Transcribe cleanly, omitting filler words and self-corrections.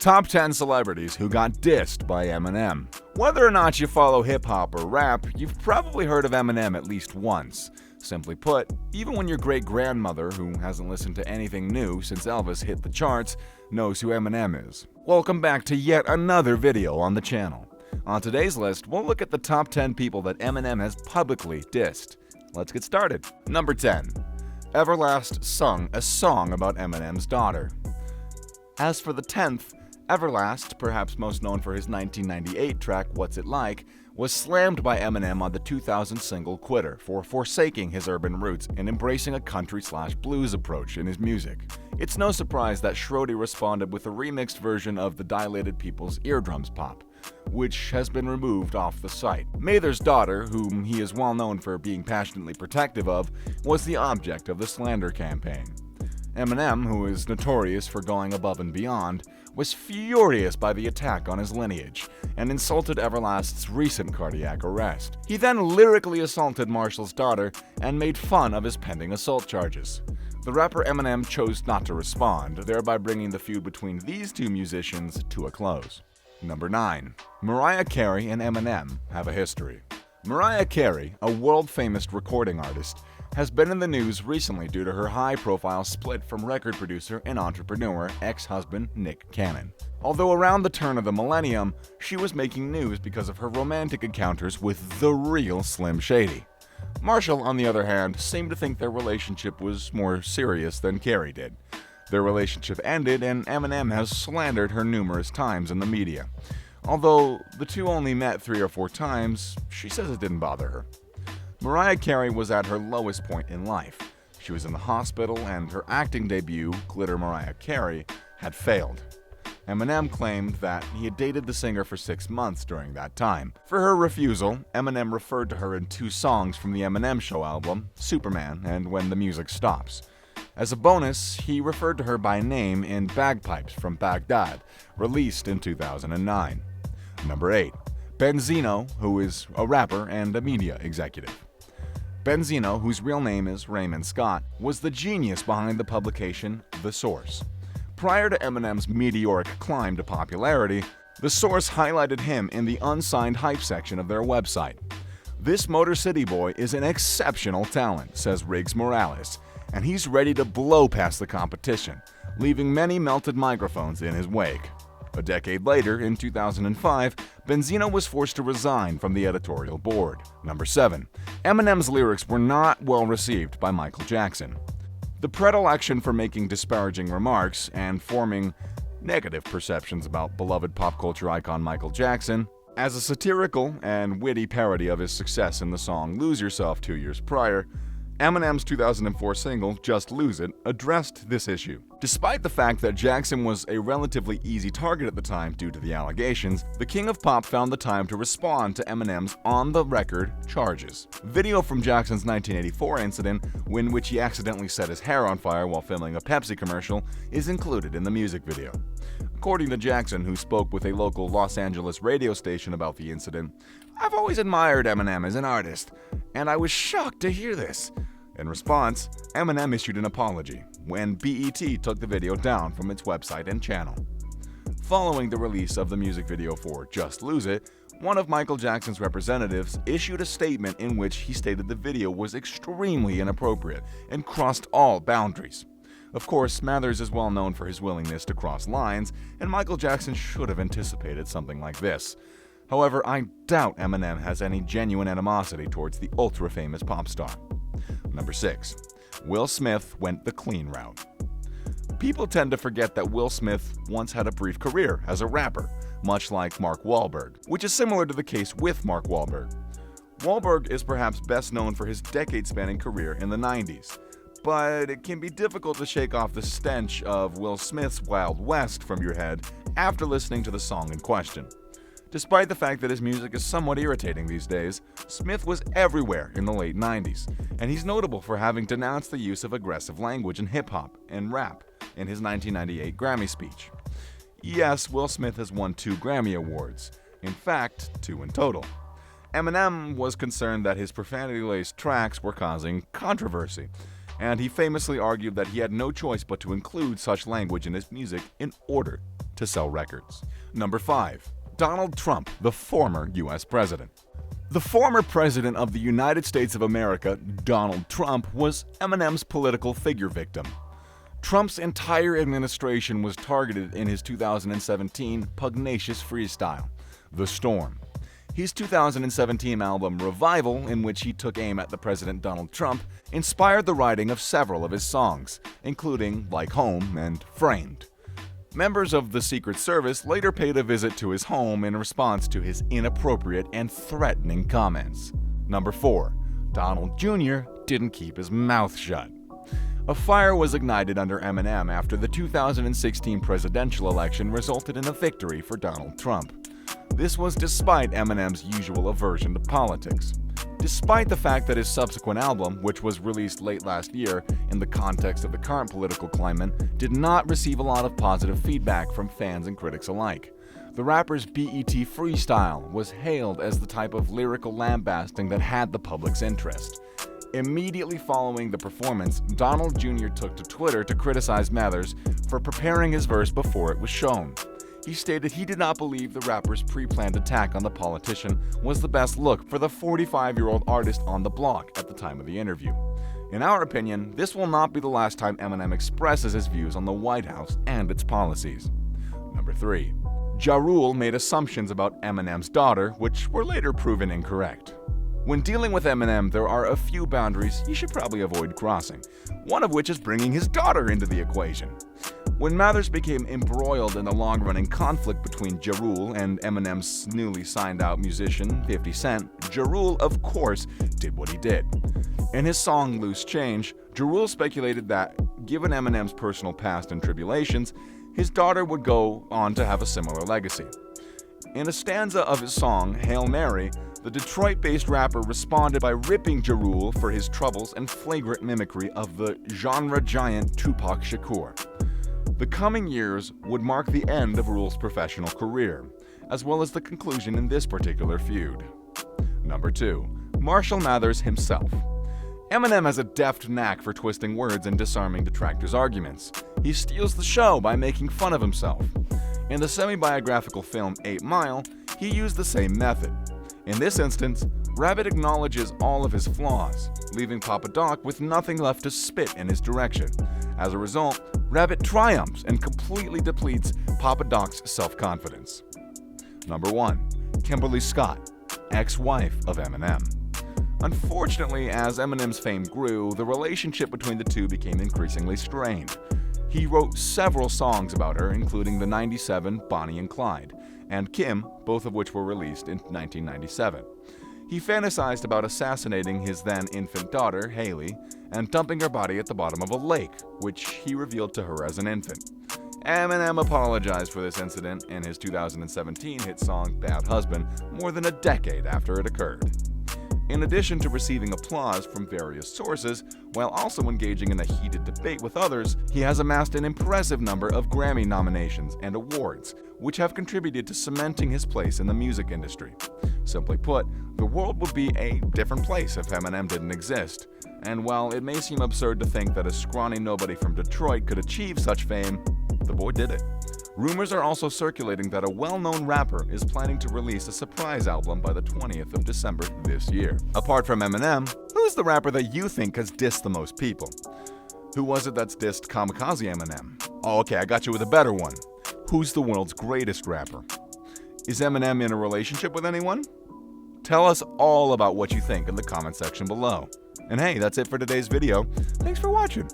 Top 10 celebrities who got dissed by Eminem. Whether or not you follow hip-hop or rap, you've probably heard of Eminem at least once. Simply put, even when your great-grandmother, who hasn't listened to anything new since Elvis hit the charts, knows who Eminem is. Welcome back to yet another video on the channel. On today's list, we'll look at the top 10 people that Eminem has publicly dissed. Let's get started. Number 10. Everlast sung a song about Eminem's daughter. As for the 10th, Everlast, perhaps most known for his 1998 track What's It Like, was slammed by Eminem on the 2000 single Quitter for forsaking his urban roots and embracing a country/blues approach in his music. It's no surprise that Schrody responded with a remixed version of the Dilated People's Eardrums Pop, which has been removed off the site. Mather's daughter, whom he is well known for being passionately protective of, was the object of the slander campaign. Eminem, who is notorious for going above and beyond, was furious by the attack on his lineage and insulted Everlast's recent cardiac arrest. He then lyrically assaulted Marshall's daughter and made fun of his pending assault charges. The rapper Eminem chose not to respond, thereby bringing the feud between these two musicians to a close. Number 9. Mariah Carey and Eminem have a history. Mariah Carey, a world-famous recording artist, has been in the news recently due to her high-profile split from record producer and entrepreneur ex-husband Nick Cannon. Although around the turn of the millennium, she was making news because of her romantic encounters with the real Slim Shady. Marshall, on the other hand, seemed to think their relationship was more serious than Carey did. Their relationship ended, and Eminem has slandered her numerous times in the media. Although the two only met 3 or 4 times, she says it didn't bother her. Mariah Carey was at her lowest point in life. She was in the hospital, and her acting debut, Glitter Mariah Carey, had failed. Eminem claimed that he had dated the singer for 6 months during that time. For her refusal, Eminem referred to her in 2 songs from the Eminem Show album, Superman and When the Music Stops. As a bonus, he referred to her by name in Bagpipes from Baghdad, released in 2009. Number 8. Benzino, who is a rapper and a media executive. Benzino, whose real name is Raymond Scott, was the genius behind the publication The Source. Prior to Eminem's meteoric climb to popularity, The Source highlighted him in the unsigned hype section of their website. "This Motor City boy is an exceptional talent," says Riggs Morales, and he's ready to blow past the competition, leaving many melted microphones in his wake. A decade later, in 2005, Benzino was forced to resign from the editorial board. Number 7. Eminem's lyrics were not well received by Michael Jackson. The predilection for making disparaging remarks and forming negative perceptions about beloved pop culture icon Michael Jackson, as a satirical and witty parody of his success in the song Lose Yourself 2 years prior, Eminem's 2004 single, Just Lose It, addressed this issue. Despite the fact that Jackson was a relatively easy target at the time due to the allegations, the King of Pop found the time to respond to Eminem's on-the-record charges. Video from Jackson's 1984 incident, in which he accidentally set his hair on fire while filming a Pepsi commercial, is included in the music video. According to Jackson, who spoke with a local Los Angeles radio station about the incident, "I've always admired Eminem as an artist, and I was shocked to hear this." In response, Eminem issued an apology when BET took the video down from its website and channel. Following the release of the music video for Just Lose It, one of Michael Jackson's representatives issued a statement in which he stated the video was extremely inappropriate and crossed all boundaries. Of course, Mathers is well known for his willingness to cross lines, and Michael Jackson should have anticipated something like this. However, I doubt Eminem has any genuine animosity towards the ultra-famous pop star. Number 6. Will Smith went the clean route. People tend to forget that Will Smith once had a brief career as a rapper, much like Mark Wahlberg, which is similar to the case with Mark Wahlberg. Wahlberg is perhaps best known for his decade-spanning career in the 90s, but it can be difficult to shake off the stench of Will Smith's Wild West from your head after listening to the song in question. Despite the fact that his music is somewhat irritating these days, Smith was everywhere in the late 90s, and he's notable for having denounced the use of aggressive language in hip-hop and rap in his 1998 Grammy speech. Yes, Will Smith has won 2 Grammy Awards, in fact, 2 in total. Eminem was concerned that his profanity-laced tracks were causing controversy, and he famously argued that he had no choice but to include such language in his music in order to sell records. Number 5. Donald Trump, the former U.S. president. The former president of the United States of America, Donald Trump, was Eminem's political figure victim. Trump's entire administration was targeted in his 2017 pugnacious freestyle, The Storm. His 2017 album Revival, in which he took aim at the President Donald Trump, inspired the writing of several of his songs, including Like Home and Framed. Members of the Secret Service later paid a visit to his home in response to his inappropriate and threatening comments. Number 4. Donald Jr. didn't keep his mouth shut. A fire was ignited under Eminem after the 2016 presidential election resulted in a victory for Donald Trump. This was despite Eminem's usual aversion to politics. Despite the fact that his subsequent album, which was released late last year in the context of the current political climate, did not receive a lot of positive feedback from fans and critics alike. The rapper's BET freestyle was hailed as the type of lyrical lambasting that had the public's interest. Immediately following the performance, Donald Jr. took to Twitter to criticize Mathers for preparing his verse before it was shown. He stated he did not believe the rapper's pre-planned attack on the politician was the best look for the 45-year-old artist on the block at the time of the interview. In our opinion, this will not be the last time Eminem expresses his views on the White House and its policies. Number 3. Ja Rule made assumptions about Eminem's daughter, which were later proven incorrect. When dealing with Eminem, there are a few boundaries you should probably avoid crossing, one of which is bringing his daughter into the equation. When Mathers became embroiled in the long-running conflict between Ja Rule and Eminem's newly signed-out musician, 50 Cent, Ja Rule, of course, did what he did. In his song Loose Change, Ja Rule speculated that, given Eminem's personal past and tribulations, his daughter would go on to have a similar legacy. In a stanza of his song, Hail Mary, the Detroit-based rapper responded by ripping Ja Rule for his troubles and flagrant mimicry of the genre giant Tupac Shakur. The coming years would mark the end of Rule's professional career, as well as the conclusion in this particular feud. Number 2. Marshall Mathers himself. Eminem has a deft knack for twisting words and disarming detractors' arguments. He steals the show by making fun of himself. In the semi-biographical film 8 Mile, he used the same method. In this instance, Rabbit acknowledges all of his flaws, leaving Papa Doc with nothing left to spit in his direction. As a result, Rabbit triumphs and completely depletes Papa Doc's self-confidence. Number 1. Kimberly Scott, ex-wife of Eminem. Unfortunately, as Eminem's fame grew, the relationship between the two became increasingly strained. He wrote several songs about her, including the '97 Bonnie and Clyde, and Kim, both of which were released in 1997. He fantasized about assassinating his then-infant daughter, Haley, and dumping her body at the bottom of a lake, which he revealed to her as an infant. Eminem apologized for this incident in his 2017 hit song Bad Husband more than a decade after it occurred. In addition to receiving applause from various sources, while also engaging in a heated debate with others, he has amassed an impressive number of Grammy nominations and awards, which have contributed to cementing his place in the music industry. Simply put, the world would be a different place if Eminem didn't exist. And while it may seem absurd to think that a scrawny nobody from Detroit could achieve such fame, the boy did it. Rumors are also circulating that a well-known rapper is planning to release a surprise album by the 20th of December this year. Apart from Eminem, who's the rapper that you think has dissed the most people? Who was it that's dissed Kamikaze Eminem? Oh, okay, I got you with a better one. Who's the world's greatest rapper? Is Eminem in a relationship with anyone? Tell us all about what you think in the comment section below. And hey, that's it for today's video. Thanks for watching.